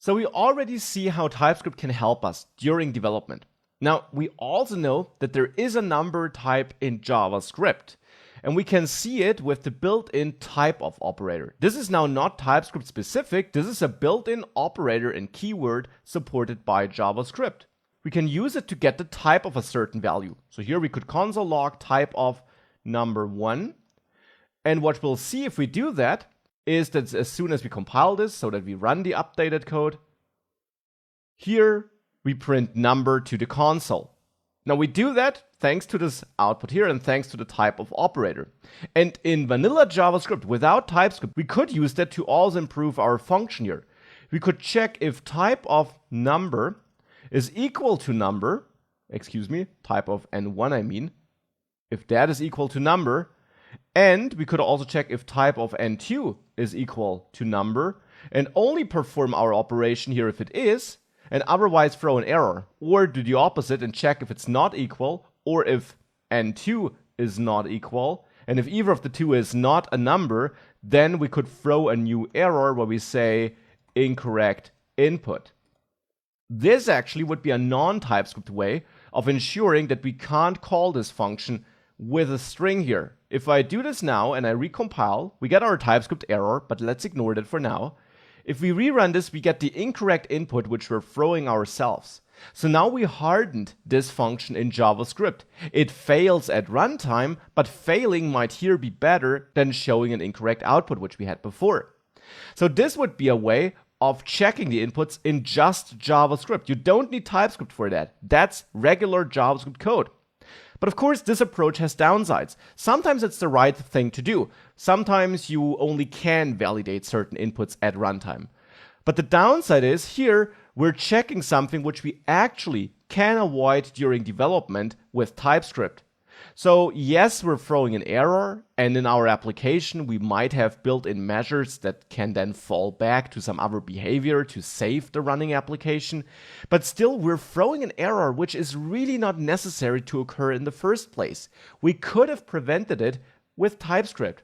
So we already see how TypeScript can help us during development. Now, we also know that there is a number type in JavaScript, and we can see it with the built-in typeof operator. This is now not TypeScript specific, this is a built-in operator and keyword supported by JavaScript. We can use it to get the type of a certain value. So here we could console log type of number1, and what we'll see if we do that is that as soon as we compile this so that we run the updated code, here we print number to the console. Now we do that thanks to this output here and thanks to the typeof operator. And in vanilla JavaScript without TypeScript, we could use that to also improve our function here. We could check if type of number is equal to number, type of n1 I mean, if that is equal to number, and we could also check if type of n2 is equal to number and only perform our operation here if it is, and otherwise throw an error. Or do the opposite and check if it's not equal, or if n2 is not equal, and if either of the two is not a number, then we could throw a new error where we say incorrect input. This actually would be a non-TypeScript way of ensuring that we can't call this function with a string here. If I do this now and I recompile, we get our TypeScript error, but let's ignore that for now. If we rerun this, we get the incorrect input which we're throwing ourselves. So now we hardened this function in JavaScript. It fails at runtime, but failing might here be better than showing an incorrect output which we had before. So this would be a way of checking the inputs in just JavaScript. You don't need TypeScript for that. That's regular JavaScript code. But of course, this approach has downsides. Sometimes it's the right thing to do. Sometimes you only can validate certain inputs at runtime. But the downside is here, we're checking something which we actually can avoid during development with TypeScript. So yes, we're throwing an error, and in our application, we might have built-in measures that can then fall back to some other behavior to save the running application. But still, we're throwing an error which is really not necessary to occur in the first place. We could have prevented it with TypeScript.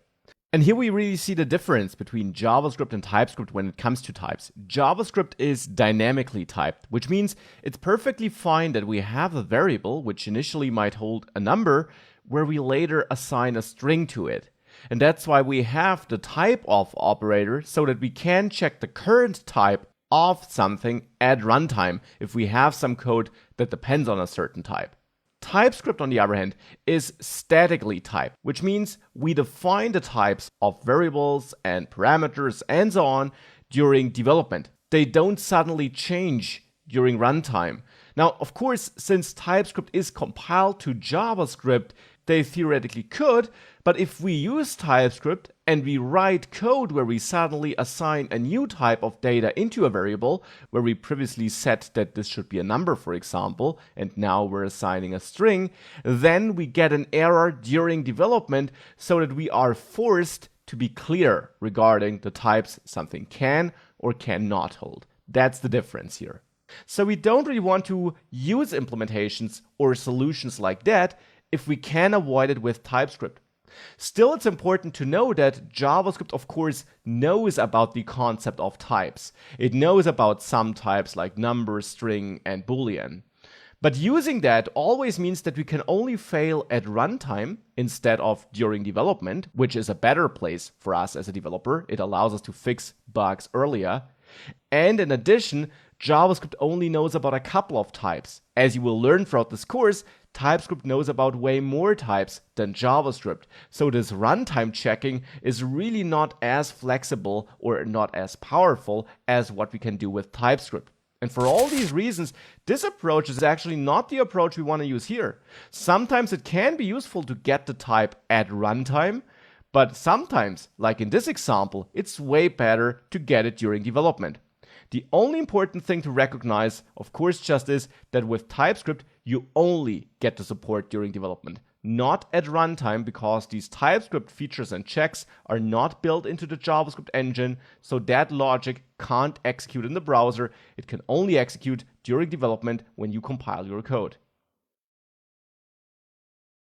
And here we really see the difference between JavaScript and TypeScript when it comes to types. JavaScript is dynamically typed, which means it's perfectly fine that we have a variable which initially might hold a number where we later assign a string to it. And that's why we have the typeof operator so that we can check the current type of something at runtime if we have some code that depends on a certain type. TypeScript, on the other hand, is statically typed, which means we define the types of variables and parameters and so on during development. They don't suddenly change during runtime. Now, of course, since TypeScript is compiled to JavaScript, they theoretically could, but if we use TypeScript and we write code where we suddenly assign a new type of data into a variable, where we previously set that this should be a number, for example, and now we're assigning a string, then we get an error during development so that we are forced to be clear regarding the types something can or cannot hold. That's the difference here. So we don't really want to use implementations or solutions like that if we can avoid it with TypeScript. Still, it's important to know that JavaScript, of course, knows about the concept of types. It knows about some types like number, string, and boolean. But using that always means that we can only fail at runtime instead of during development, which is a better place for us as a developer. It allows us to fix bugs earlier. And in addition, JavaScript only knows about a couple of types. As you will learn throughout this course, TypeScript knows about way more types than JavaScript. So this runtime checking is really not as flexible or not as powerful as what we can do with TypeScript. And for all these reasons, this approach is actually not the approach we want to use here. Sometimes it can be useful to get the type at runtime, but sometimes, like in this example, it's way better to get it during development. The only important thing to recognize, of course, just is that with TypeScript, you only get the support during development, not at runtime, because these TypeScript features and checks are not built into the JavaScript engine, so that logic can't execute in the browser. It can only execute during development when you compile your code.